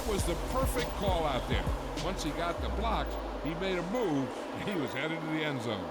That was the perfect call out there. Once he got the blocks, he made a move, and he was headed to the end zone.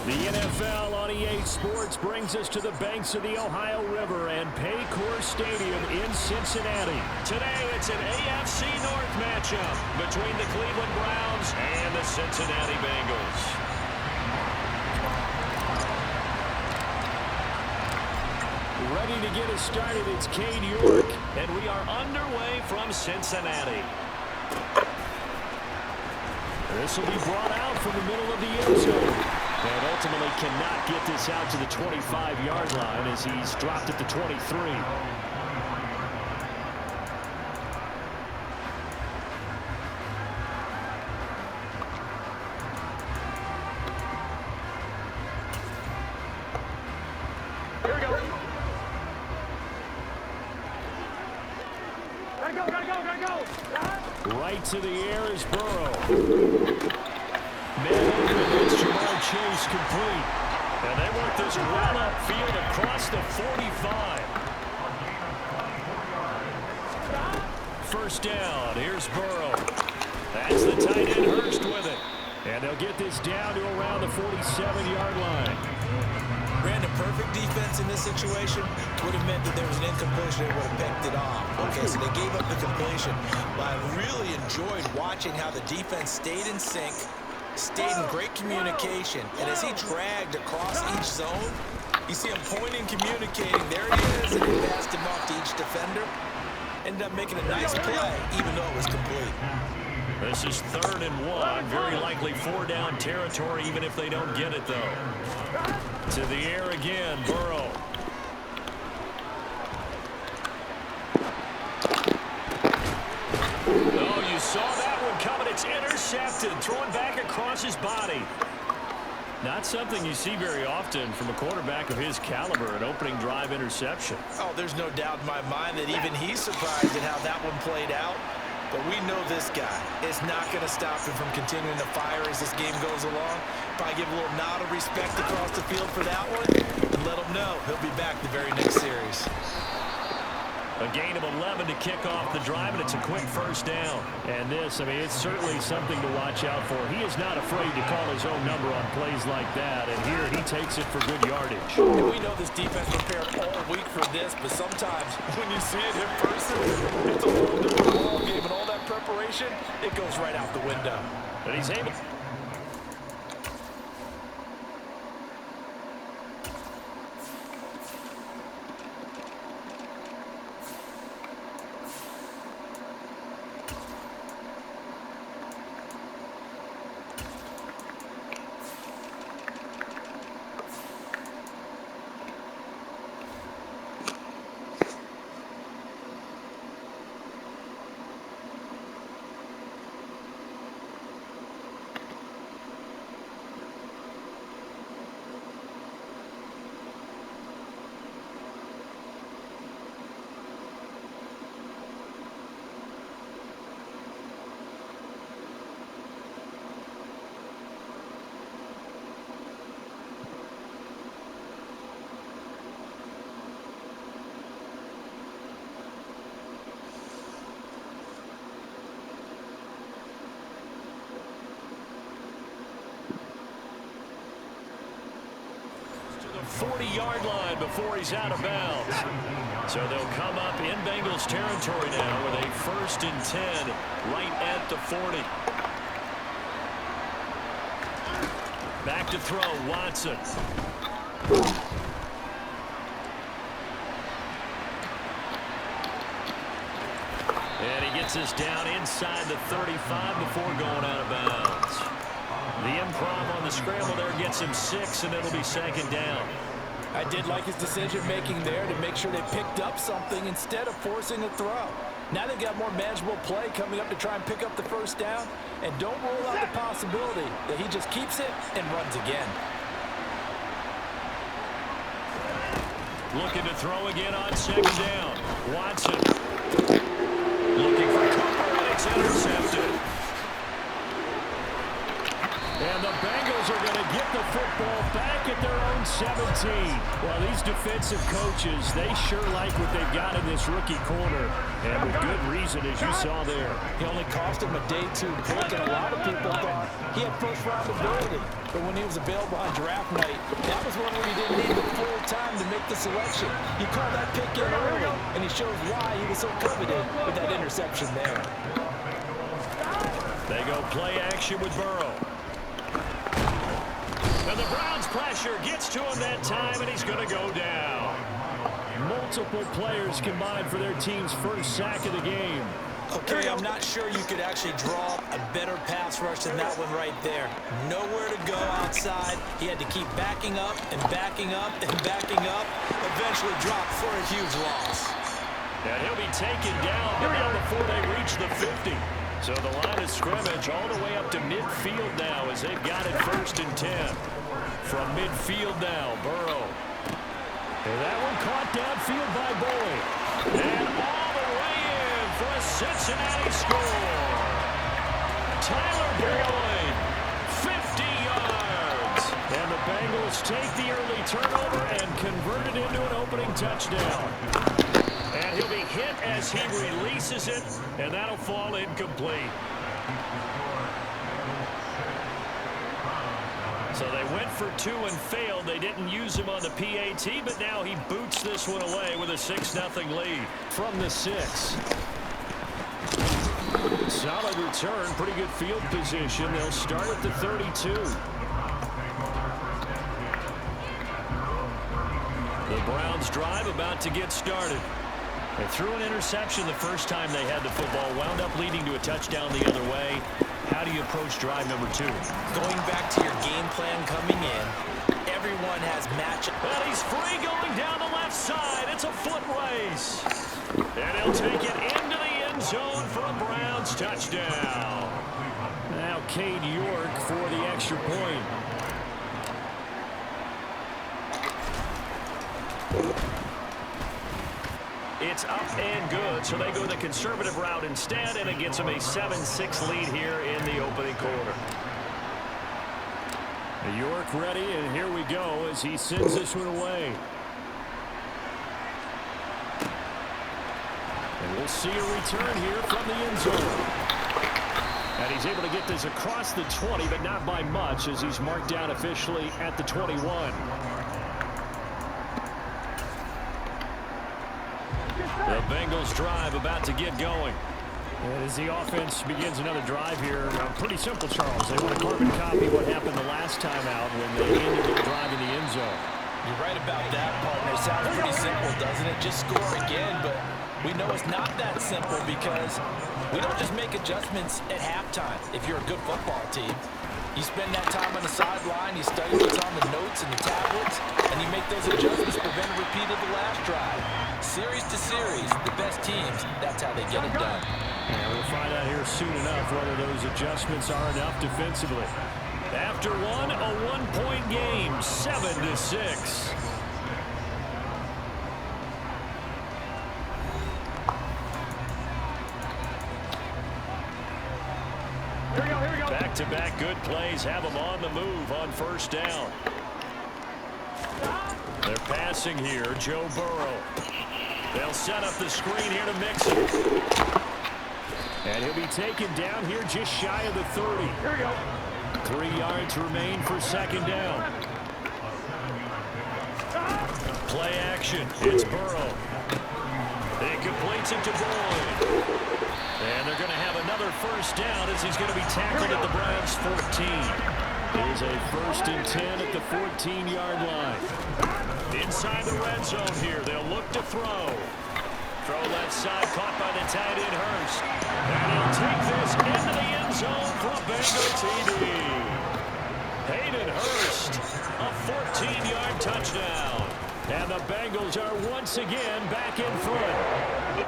The NFL on EA Sports brings us to the banks of the Ohio River and Paycor Stadium in Cincinnati. Today, it's an AFC North matchup between the Cleveland Browns and the Cincinnati Bengals. Ready to get us started, it's Cade York, and we are underway from Cincinnati. This will be brought out from the middle of the end zone. And ultimately cannot get this out to the 25-yard line as he's dropped at the 23. Here we go. Gotta go. Right to the air is Burrow. Chase complete. And they work this run upfield across the 45. First down. Here's Burrow. That's the tight end Hurst with it. And they'll get this down to around the 47-yard line. Brandon, perfect defense in this situation would have meant that there was an incompletion. They would have picked it off. Okay, so they gave up the completion. But I really enjoyed watching how the defense stayed in sync, stayed in great communication, and as he dragged across each zone, you see him pointing, communicating. There he is, and he passed him off to each defender. Ended up making a nice play, even though it was complete. This is 3rd and 1. Very likely 4-down territory, even if they don't get it, though. To the air again, Burrow. Oh, you saw that one coming. It's intercepted. Throwing back across his body. Not something you see very often from a quarterback of his caliber, an opening drive interception. Oh, there's no doubt in my mind that even he's surprised at how that one played out. But we know this guy is not going to stop him from continuing to fire as this game goes along. Probably give a little nod of respect across the field for that one and let him know he'll be back the very next series. A gain of 11 to kick off the drive, and it's a quick first down. And this, I mean, it's certainly something to watch out for. He is not afraid to call his own number on plays like that, and here he takes it for good yardage. And we know this defense prepared all week for this, but sometimes when you see it in person, it's a whole different ball game, and all that preparation, it goes right out the window. And he's able... the 40-yard line before he's out of bounds. So they'll come up in Bengals territory now with a 1st and 10 right at the 40. Back to throw, Watson. And he gets us down inside the 35 before going out of bounds. The improv on the scramble there gets him 6, and it'll be 2nd down. I did like his decision-making there to make sure they picked up something instead of forcing a throw. Now they've got more manageable play coming up to try and pick up the 1st down, and don't rule out the possibility that he just keeps it and runs again. Looking to throw again on 2nd down. Watson. Looking for Cooper, and it's intercepted. And the Bengals are going to get the football back at their own 17. Well, these defensive coaches, they sure like what they've got in this rookie corner. And with good reason, as you saw there. He only cost him a day 2 pick, and a lot of people thought he had first-round ability. But when he was available on draft night, that was one where he didn't need the full time to make the selection. He called that pick in early, and he shows why he was so coveted with that interception there. They go play action with Burrow. And the Browns' pressure gets to him that time, and he's going to go down. Multiple players combined for their team's first sack of the game. Okay, I'm not sure you could actually draw a better pass rush than that one right there. Nowhere to go outside. He had to keep backing up and backing up and backing up. Eventually dropped for a huge loss. And he'll be taken down before they reach the 50. So the line of scrimmage all the way up to midfield now as they've got it 1st and 10. From midfield now, Burrow. And that one caught downfield by Boyd. And all the way in for a Cincinnati score. Tyler Boyd, 50 yards. And the Bengals take the early turnover and convert it into an opening touchdown. And he'll be hit as he releases it, and that'll fall incomplete. So they went for 2 and failed. They didn't use him on the PAT, but now he boots this one away with a 6-0 lead from the 6. Solid return, pretty good field position. They'll start at the 32. The Browns drive about to get started. They threw an interception the first time they had the football, wound up leading to a touchdown the other way. How do you approach drive number 2? Going back to your game plan coming in, everyone has matchup. And he's free going down the left side. It's a foot race. And he'll take it into the end zone for a Browns touchdown. Now Cade York for the extra point. It's up and good, so they go the conservative route instead, and it gets them a 7-6 lead here in the opening quarter. York ready, and here we go as he sends this one away. And we'll see a return here from the end zone. And he's able to get this across the 20, but not by much, as he's marked down officially at the 21. The Bengals drive about to get going. And as the offense begins another drive here, pretty simple, Charles. They want to carbon copy what happened the last time out when they ended their drive in the end zone. You're right about that, partner. It sounds pretty simple, doesn't it? Just score again, but we know it's not that simple because we don't just make adjustments at halftime if you're a good football team. You spend that time on the sideline, you study what's on the notes and the tablets, and you make those adjustments to prevent a repeat of the last drive. Series to series, the best teams, that's how they get it done. And we'll find out here soon enough whether those adjustments are enough defensively. After one, a one-point game, 7-6. Back-to-back good plays have them on the move on first down. They're passing here, Joe Burrow. They'll set up the screen here to Mixon. And he'll be taken down here just shy of the 30. Here we go. 3 yards remain for second down. Play action. It's Burrow. It completes it to Boyd. And they're going to have another first down as he's going to be tackled at the Browns' 14. It is a 1st and 10 at the 14-yard line. Inside the red zone here, they'll look to throw. Throw left side, caught by the tight end Hurst. And he'll take this into the end zone for a Bengal TD. Hayden Hurst, a 14-yard touchdown. And the Bengals are once again back in front.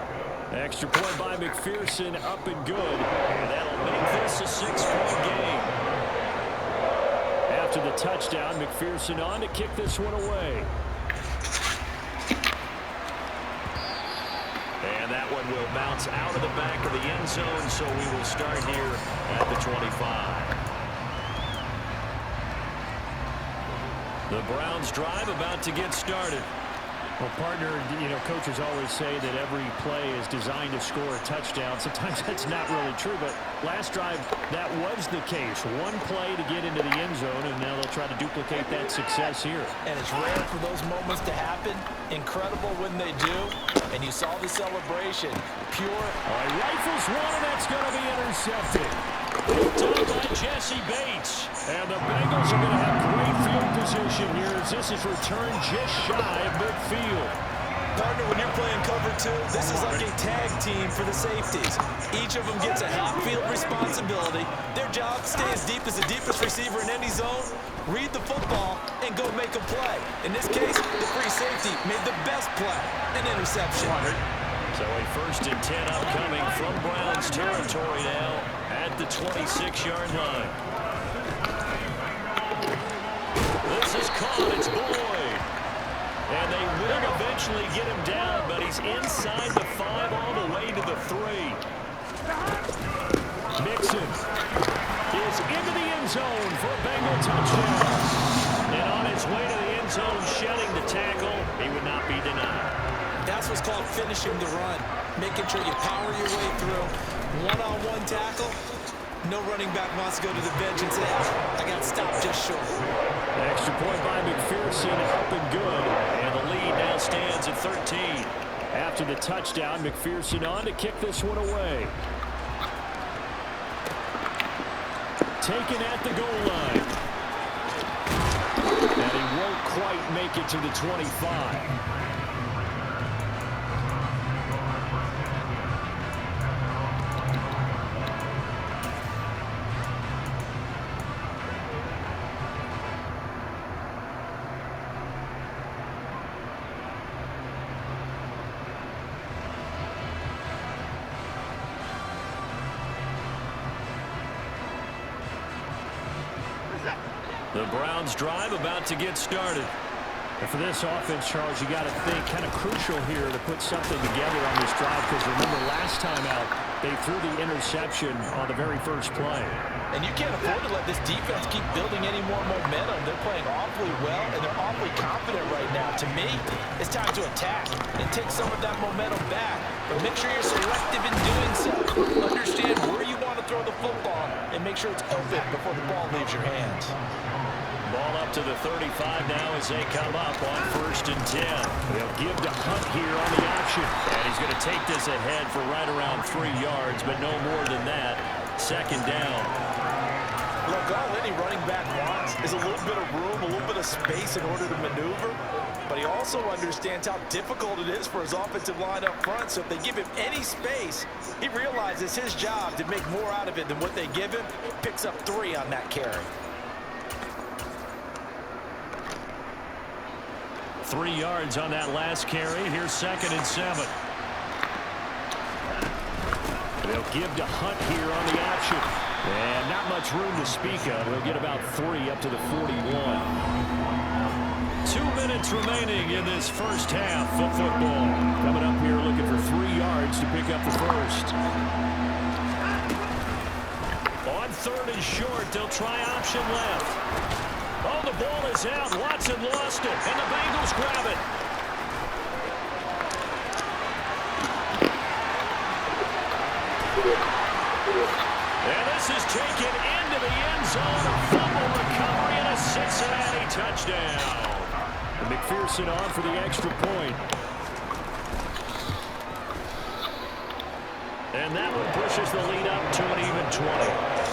Extra point by McPherson, up and good. And that'll make this a 6-point game. After the touchdown, McPherson on to kick this one away. And that one will bounce out of the back of the end zone, so we will start here at the 25. The Browns drive about to get started. Well, partner, you know, coaches always say that every play is designed to score a touchdown. Sometimes that's not really true, but last drive, that was the case. One play to get into the end zone, and now they'll try to duplicate that success here. And it's rare for those moments to happen. Incredible when they do. And you saw the celebration. Pure. Rifles one, and that's going to be intercepted. Picked up by Jesse Bates. And the Bengals are going to have great field position here as this is returned just shy of midfield. Partner, when you're playing cover two, this is like a tag team for the safeties. Each of them gets a half-field responsibility. Their job, stay as deep as the deepest receiver in any zone, read the football, and go make a play. In this case, the free safety made the best play, an interception. So a 1st and 10 upcoming from Browns territory now at the 26-yard line. This is caught. It's Boyd. And they will eventually get him down, but he's inside the 5 all the way to the 3. Mixon is into the end zone for a Bengal touchdown. And on his way to the end zone, shedding the tackle, he would not be denied. That's what's called finishing the run, making sure you power your way through. One-on-one tackle. No running back wants to go to the bench and say, I got stopped just short. Extra point by McPherson, up and good. And the lead now stands at 13. After the touchdown, McPherson on to kick this one away. Taken at the goal line. And he won't quite make it to the 25. The Browns drive about to get started. And for this offense, Charles, you got to think kind of crucial here to put something together on this drive, because remember last time out, they threw the interception on the very first play. And you can't afford to let this defense keep building any more momentum. They're playing awfully well, and they're awfully confident right now. To me, it's time to attack and take some of that momentum back. But make sure you're selective in doing so. Understand where you want to throw the football, and make sure it's open before the ball leaves your hands. Ball up to the 35 now as they come up on 1st and 10. They'll give to Hunt here on the option. And he's going to take this ahead for right around 3 yards, but no more than that. 2nd down. Look, all any running back wants is a little bit of room, a little bit of space in order to maneuver. But he also understands how difficult it is for his offensive line up front. So if they give him any space, he realizes his job to make more out of it than what they give him. Picks up 3 on that carry. 3 yards on that last carry. Here's 2nd and 7. They'll give to Hunt here on the option. And not much room to speak of. He'll get about 3 up to the 41. 2 minutes remaining in this first half of football. Coming up here looking for 3 yards to pick up the first. On 3rd and short, they'll try option left. Oh, the ball is out. Watson lost it, and the Bengals grab it. And this is taken into the end zone. A fumble recovery and a Cincinnati touchdown. And McPherson on for the extra point. And that one pushes the lead up to an even 20.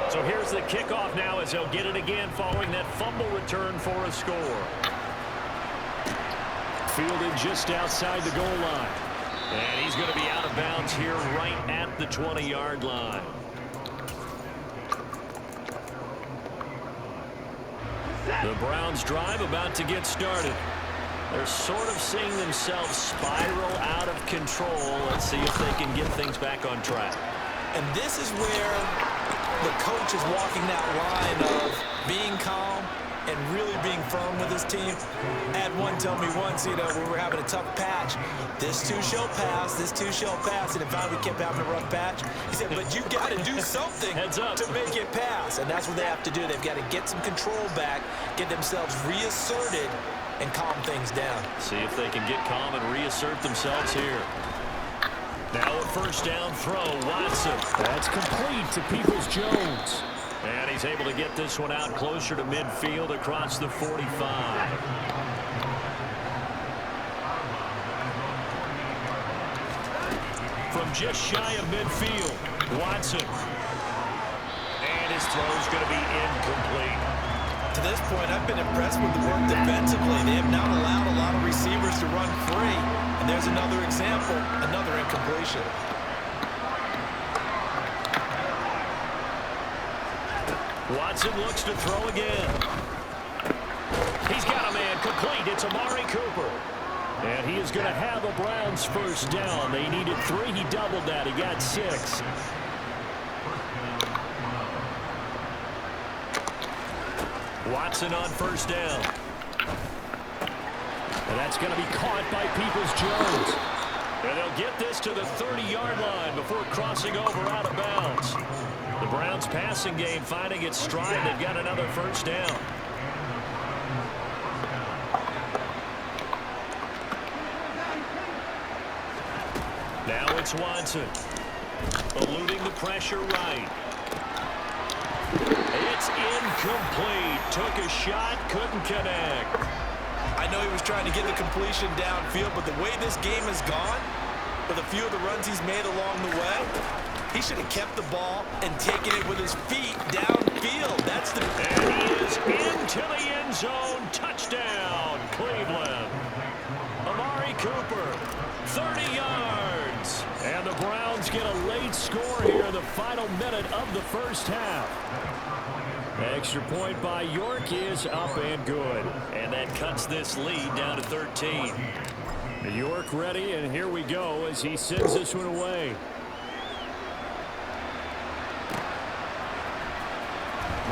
So here's the kickoff now as they'll get it again following that fumble return for a score. Fielded just outside the goal line. And he's going to be out of bounds here right at the 20-yard line. The Browns drive about to get started. They're sort of seeing themselves spiral out of control. Let's see if they can get things back on track. And this is where the coach is walking that line of being calm and really being firm with his team. Had one tell me once, when we were having a tough patch, this too shall pass, this too shall pass. And if we kept having a rough patch, he said, but you got to do something to make it pass. And that's what they have to do. They've got to get some control back, get themselves reasserted, and calm things down. See if they can get calm and reassert themselves here. Now a 1st down throw, Watson. That's complete to Peoples-Jones. And he's able to get this one out closer to midfield across the 45. From just shy of midfield, Watson. And his throw's going to be incomplete. To this point, I've been impressed with the work defensively. They have not allowed a lot of receivers to run free. And there's another example, another incompletion. Watson looks to throw again. He's got a man complete. It's Amari Cooper. And he is going to have a Browns 1st down. They needed 3. He doubled that. He got 6. Watson on 1st down. And that's going to be caught by Peoples-Jones. And they'll get this to the 30-yard line before crossing over out of bounds. The Browns passing game finding its stride. They've got another 1st down. Now it's Watson. Eluding the pressure right. It's incomplete. Took a shot, couldn't connect. I know he was trying to get the completion downfield, but the way this game has gone, with a few of the runs he's made along the way, he should have kept the ball and taken it with his feet downfield. That's the... And he is into the end zone. Touchdown, Cleveland. Amari Cooper, 30 yards. And the Browns get a late score here in the final minute of the first half. Extra point by York is up and good. And that cuts this lead down to 13. York ready, and here we go as he sends this one away.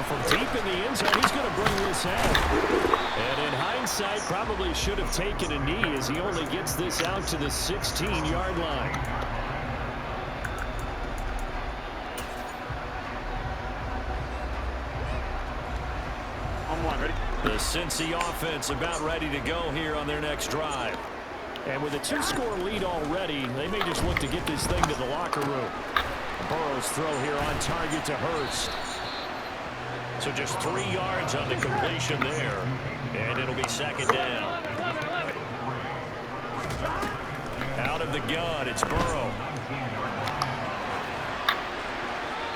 from deep in the end zone, he's going to bring this out. And in hindsight, probably should have taken a knee as he only gets this out to the 16-yard line. The Cincy offense about ready to go here on their next drive. And with a 2-score lead already, they may just look to get this thing to the locker room. Burrow's throw here on target to Hurst. So just 3 yards on the completion there. And it'll be second down. Out of the gun, it's Burrow.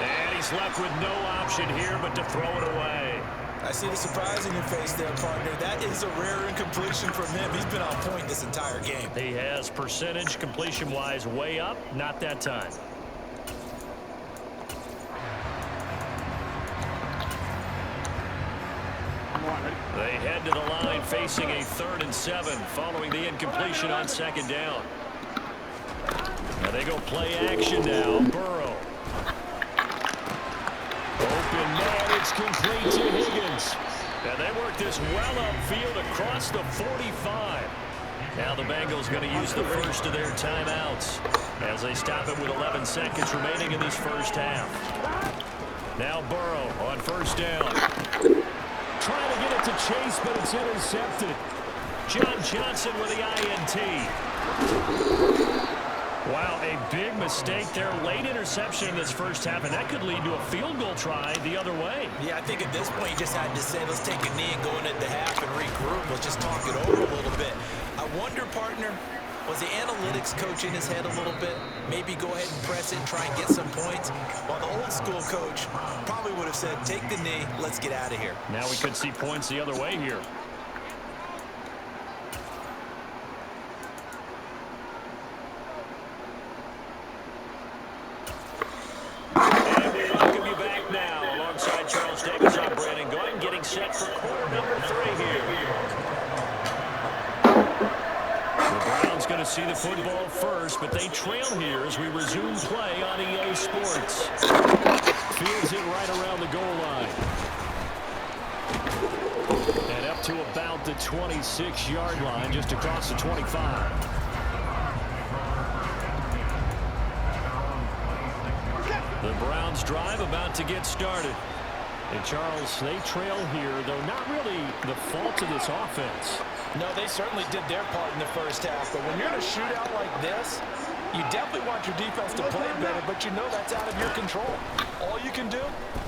And he's left with no option here but to throw it away. I see the surprise in your face there, partner. That is a rare incompletion from him. He's been on point this entire game. He has percentage completion-wise way up. Not that time. They head to the line facing a 3rd and 7 following the incompletion on second down. Now they go play action now. Burrow. Open man, it's complete to Higgins. And they work this well upfield across the 45. Now the Bengals going to use the first of their timeouts as they stop it with 11 seconds remaining in this first half. Now Burrow on first down. Trying to get it to Chase, but it's intercepted. John Johnson with the INT. Wow, a big mistake there. Late interception in this first half, and that could lead to a field goal try the other way. Yeah, I think at this point you just had to say, let's take a knee and go into the half and regroup. Let's just talk it over a little bit. I wonder, partner, was the analytics coach in his head a little bit? Maybe go ahead and press it and try and get some points? While the old school coach probably would have said, take the knee, let's get out of here. Now we could see points the other way here. And we welcome you back now alongside Charles Davis. I'm Brandon Gordon getting set for quarter number 3 here. Going to see the football first, but they trail here as we resume play on EA Sports. Fields it right around the goal line. And up to about the 26-yard line, just across the 25. The Browns drive about to get started. And Charles, they trail here, though not really the fault of this offense. No, they certainly did their part in the first half, but when you're in a shootout like this, you definitely want your defense to play better, but you know that's out of your control. All you can do,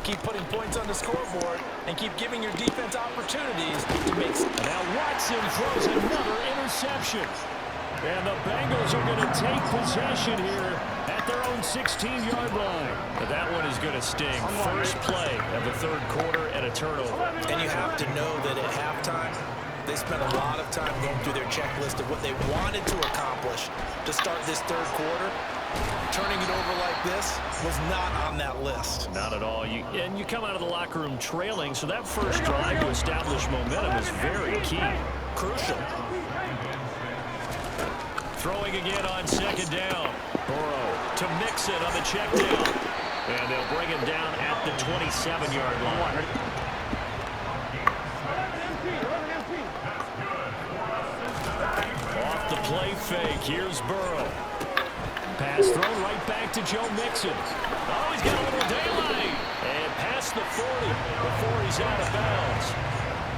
keep putting points on the scoreboard and keep giving your defense opportunities to make. Now Watson throws another interception. And the Bengals are going to take possession here at their own 16-yard line. But that one is going to sting. First play of the 3rd quarter and a turnover. And you have to know that at halftime, they spent a lot of time going through their checklist of what they wanted to accomplish to start this 3rd quarter. Turning it over like this was not on that list. Not at all. And you come out of the locker room trailing, so that first drive to establish momentum is very key. Crucial. Throwing again on second down. Burrow to mix it on the check down. And they'll bring him down at the 27-yard line. Off the play fake. Here's Burrow. Pass thrown right back to Joe Mixon. Oh, he's got a little daylight. And past the 40 before he's out of bounds.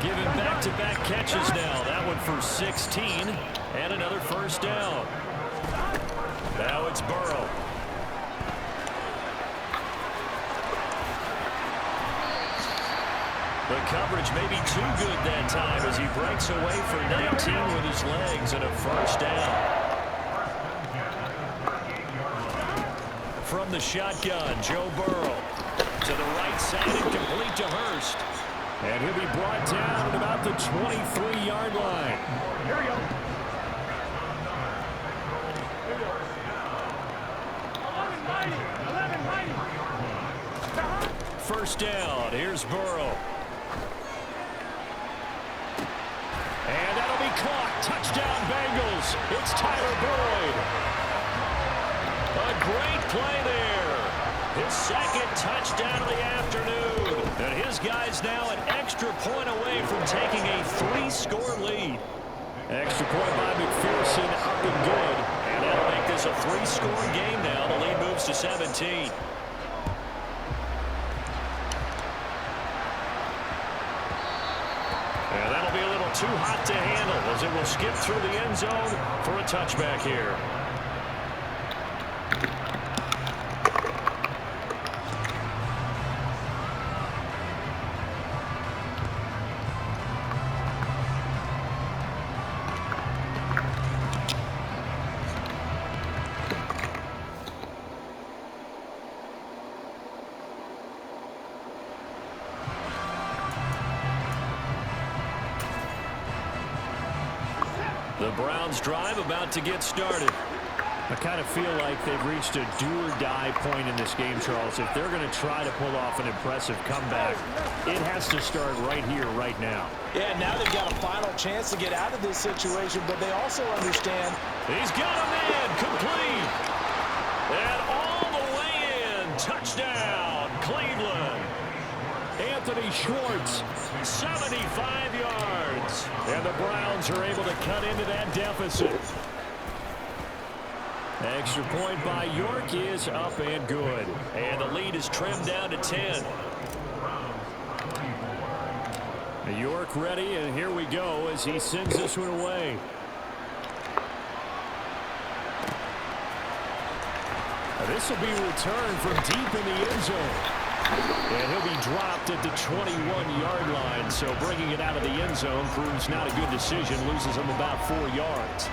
Giving back-to-back catches now. That one for 16. And another first down. Now it's Burrow. The coverage may be too good that time as he breaks away for 19 with his legs and a first down. From the shotgun, Joe Burrow to the right side and complete to Hurst. And he'll be brought down at about the 23-yard line. Here we go. First down. Here's Burrow. And that'll be caught. Touchdown, Bengals. It's Tyler Boyd. A great play there. His second touchdown of the afternoon. And his guys now an extra point away from taking a 3-score lead. Extra point by McPherson, up and good. And that'll make this a 3-score game now. The lead moves to 17. And that'll be a little too hot to handle as it will skip through the end zone for a touchback here. The Browns drive about to get started. I kind of feel like they've reached a do-or-die point in this game, Charles. If they're going to try to pull off an impressive comeback, it has to start right here, right now. Yeah, now they've got a final chance to get out of this situation, but they also understand. He's got a man, complete. And all the way in, touchdown, Cleveland. Anthony Schwartz, 75 yards. And the Browns are able to cut into that deficit. Extra point by York is up and good. And the lead is trimmed down to 10. York ready, and here we go as he sends this one away. This will be returned from deep in the end zone. And he'll be dropped at the 21-yard line, so bringing it out of the end zone proves not a good decision, loses him about 4 yards.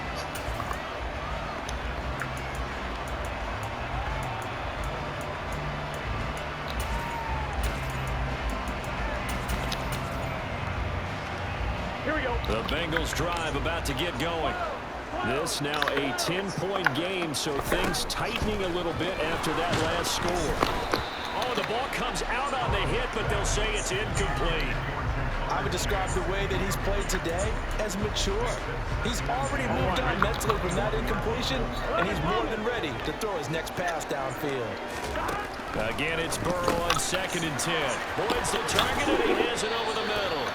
Here we go. The Bengals drive about to get going. This now a 10-point game, so things tightening a little bit after that last score. Oh, the ball comes out on the hit, but they'll say it's incomplete. I would describe the way that he's played today as mature. He's already moved on mentally from that incompletion, and he's more than ready to throw his next pass downfield. Again, it's Burrow on 2nd and 10. Boyd's the target, and he has it over the middle.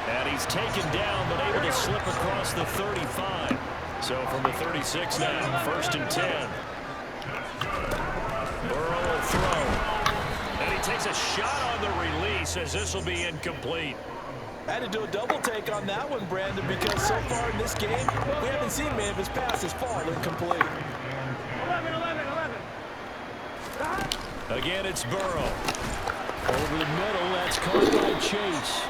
And he's taken down, but able to slip across the 35. So from the 36 now, 1st and 10. Burrow will throw. And he takes a shot on the release as this will be incomplete. I had to do a double take on that one, Brandon, because so far in this game, we haven't seen many of his passes fall incomplete. 11. Again, it's Burrow. Over the middle, that's caught by Chase.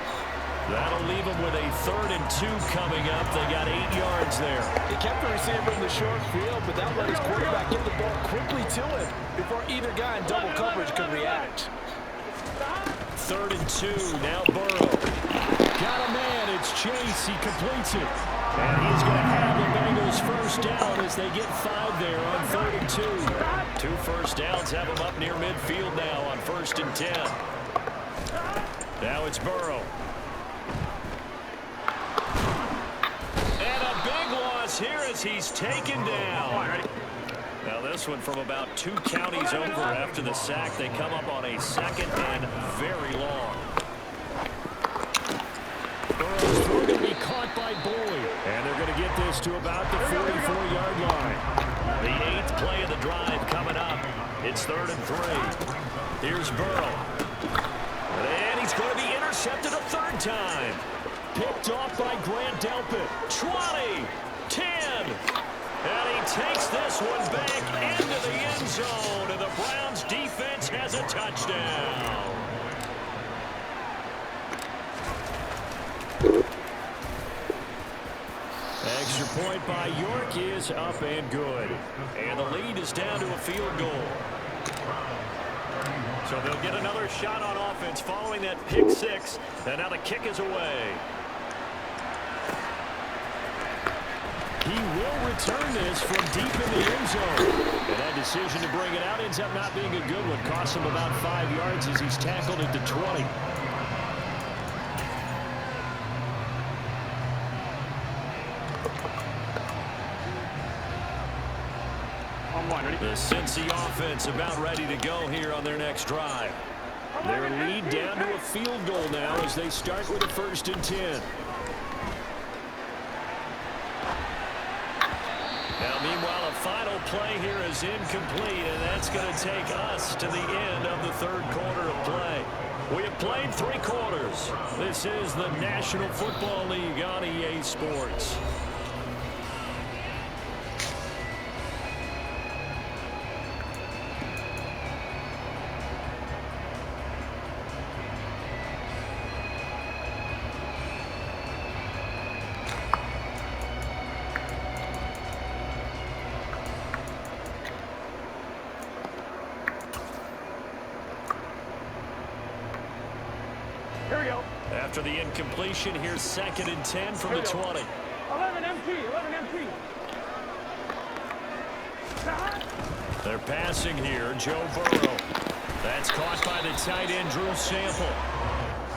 That'll leave him with a 3rd and 2 coming up. They got 8 yards there. He kept the receiver in the short field, but that let his quarterback get the ball quickly to him before either guy in double coverage could react. 3rd and 2, now Burrow. Got a man, it's Chase, he completes it. And he's going to have the Bengals first down as they get 5 there on 3rd and 2. 2 first downs have them up near midfield now on 1st and 10. Now it's Burrow. And a big loss here as he's taken down. Now this one from about 2 counties over after the sack. They come up on a 2nd and very long. Burrow's throw going to be caught by Boyd. And they're going to get this to about the 44-yard line. The 8th play of the drive coming up. It's 3rd and 3. Here's Burrow. And he's going to be intercepted a 3rd time. Picked off by Grant Delpit. 20, 10. And he takes this one back into the end zone. And the Browns defense has a touchdown. Extra point by York is up and good. And the lead is down to a field goal. So they'll get another shot on offense following that pick 6. And now the kick is away. He will return this from deep in the end zone. And that decision to bring it out ends up not being a good one. Costs him about 5 yards as he's tackled at the 20. The Cincy offense about ready to go here on their next drive. Their lead down to a field goal now as they start with a 1st and 10. Now, meanwhile, a final play here is incomplete, and that's going to take us to the end of the 3rd quarter of play. We have played 3 quarters. This is the National Football League on EA Sports. Here we go. After the incompletion, here's 2nd and 10 from the 20. 11 MT, 11 MT. They're passing here, Joe Burrow. That's caught by the tight end, Drew Sample.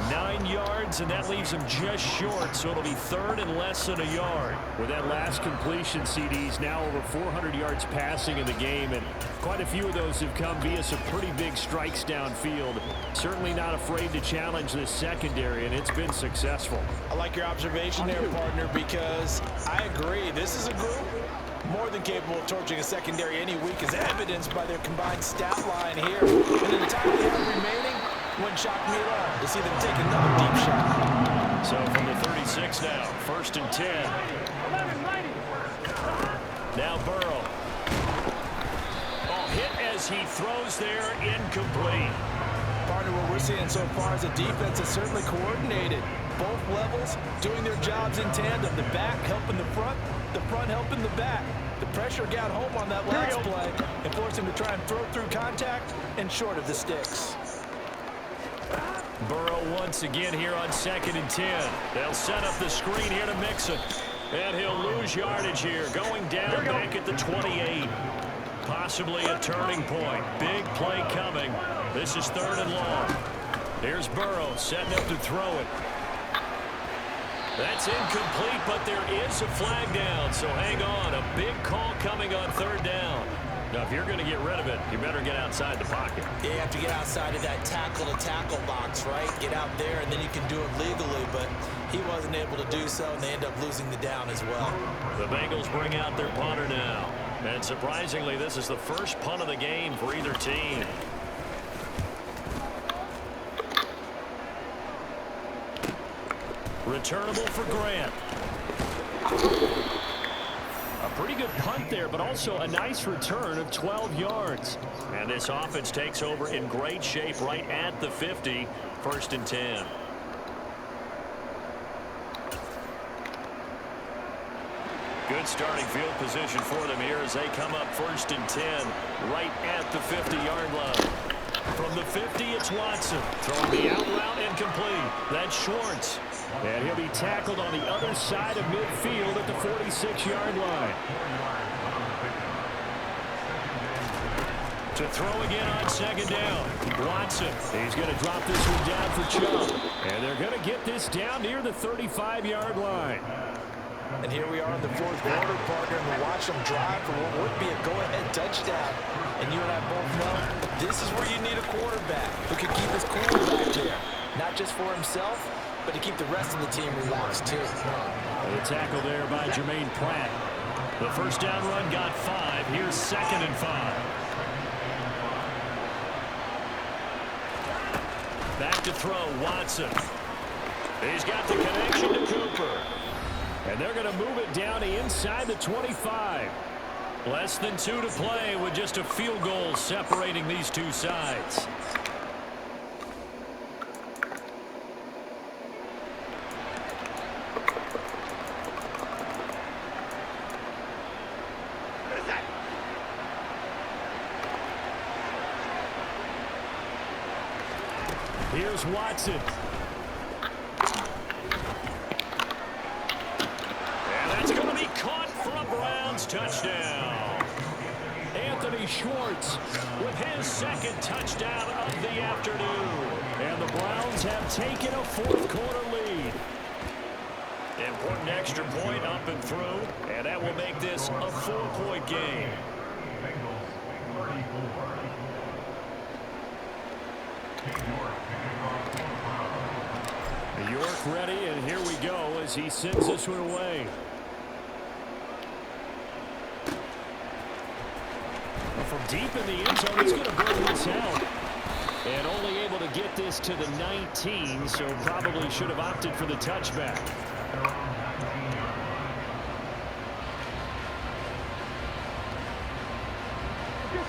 9 yards, and that leaves him just short, so it'll be 3rd and less than a yard. With that last completion, CDs now over 400 yards passing in the game, and quite a few of those have come via some pretty big strikes downfield. Certainly not afraid to challenge this secondary, and it's been successful. I like your observation there, partner, because I agree. This is a group more than capable of torching a secondary any week, as evidenced by their combined stat line here. And in the time they have remaining, wouldn't shock me at all to see them take another deep shot. So from the 36 now, 1st and 10. 11-90. Now Burrow. Oh, hit as he throws there, incomplete. Partner, what we're seeing so far is a defense that's certainly coordinated. Both levels doing their jobs in tandem. The back helping the front helping the back. The pressure got home on that last play and forced him to try and throw through contact and short of the sticks. Burrow once again here on 2nd and 10. They'll set up the screen here to Mixon. And he'll lose yardage here, going down back at the 28. Possibly a turning point. Big play coming. This is 3rd and long. Here's Burrow setting up to throw it. That's incomplete, but there is a flag down, so hang on. A big call coming on 3rd down. Now, if you're going to get rid of it, you better get outside the pocket. Yeah, you have to get outside of that tackle-to-tackle box, right? Get out there, and then you can do it legally, but he wasn't able to do so, and they end up losing the down as well. The Bengals bring out their punter now. And surprisingly, this is the first punt of the game for either team. Returnable for Grant. A pretty good punt there, but also a nice return of 12 yards. And this offense takes over in great shape right at the 50, 1st and 10. Good starting field position for them here as they come up 1st and 10 right at the 50-yard line. From the 50, it's Watson. Throwing the out route incomplete. That's Schwartz. And he'll be tackled on the other side of midfield at the 46-yard line. To throw again on 2nd down. Watson. He's going to drop this one down for Chubb. And they're going to get this down near the 35-yard line. And here we are in the 4th quarter, partner, and we'll watch them drive for what would be a go-ahead touchdown. And you and I both know this is where you need a quarterback who can keep his cool back there. Not just for himself, but to keep the rest of the team relaxed, too. The tackle there by Jermaine Pratt. The 1st down run got 5. Here's 2nd and 5. Back to throw, Watson. He's got the connection to Cooper. And they're going to move it down to inside the 25. Less than 2 to play with just a field goal separating these two sides. Here's Watson. And that's going to be caught for a Browns touchdown. Anthony Schwartz with his 2nd touchdown of the afternoon. And the Browns have taken a 4th quarter lead. Important extra point up and through. And that will make this a 4-point game. York ready, and here we go as he sends this one away. From deep in the end zone, he's going to bring this out. And only able to get this to the 19, so probably should have opted for the touchback.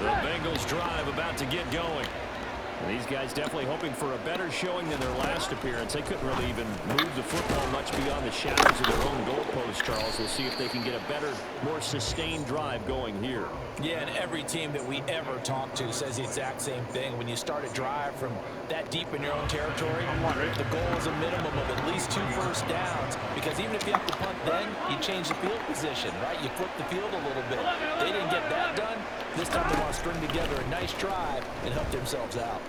The Bengals drive about to get going. And these guys definitely hoping for a better showing than their last appearance. They couldn't really even move the football much beyond the shadows of their own goalpost, Charles. We'll see if they can get a better, more sustained drive going here. Yeah, and every team that we ever talk to says the exact same thing. When you start a drive from that deep in your own territory, the goal is a minimum of at least 2 first downs. Because even if you have to punt then, you change the field position, right? You flip the field a little bit. They didn't get that done. This time they want to string together a nice drive and help themselves out.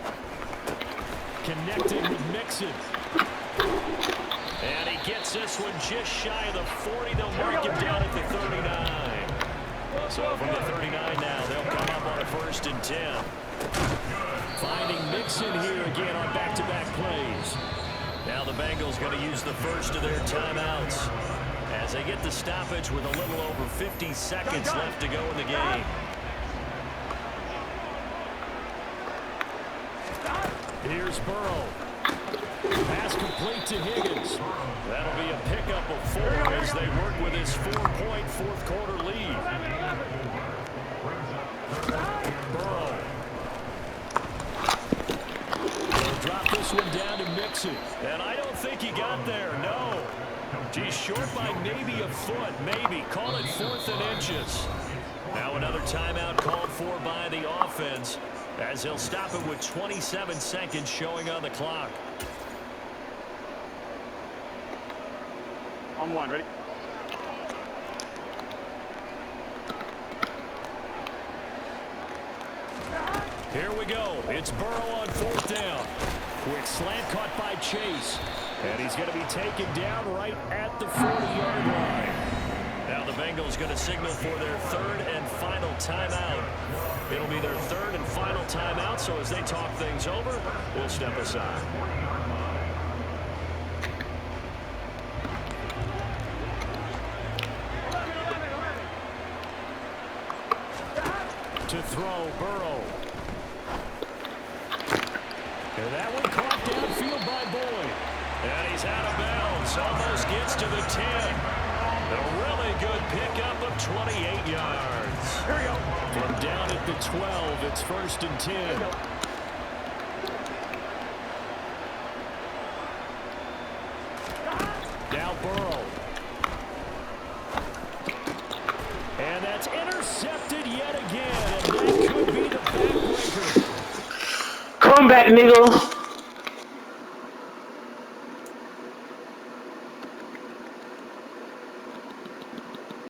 Connected with Mixon. And he gets this one just shy of the 40. They'll mark him down at the 39. So from the 39 now, they'll come up on a 1st and 10. Finding Mixon here again on back-to-back plays. Now the Bengals going to use the first of their timeouts as they get the stoppage with a little over 50 seconds left to go in the game. Here's Burrow. Pass complete to Higgins. That'll be a pickup of 4 as they work with his 4-point fourth-quarter lead. Burrow. They'll drop this one down to Mixon. And I don't think he got there, no. He's short by maybe a foot, maybe. Call it 4th and inches. Now another timeout called for by the offense, as he'll stop it with 27 seconds showing on the clock. On 1, ready? Here we go. It's Burrow on 4th down. Quick slant caught by Chase. And he's going to be taken down right at the 40-yard line. Now the Bengals going to signal for their 3rd and final timeout. It'll be their 3rd and final timeout, so as they talk things over, we'll step aside. To throw, Burrow. And that one caught downfield by Boyd. And he's out of bounds. Almost gets to the 10. A really good pickup of 28 yards. Here we go. From down at the 12, it's 1st and 10. Now Burrow. And that's intercepted yet again. And that could be the backbreaker. Come back, nigga.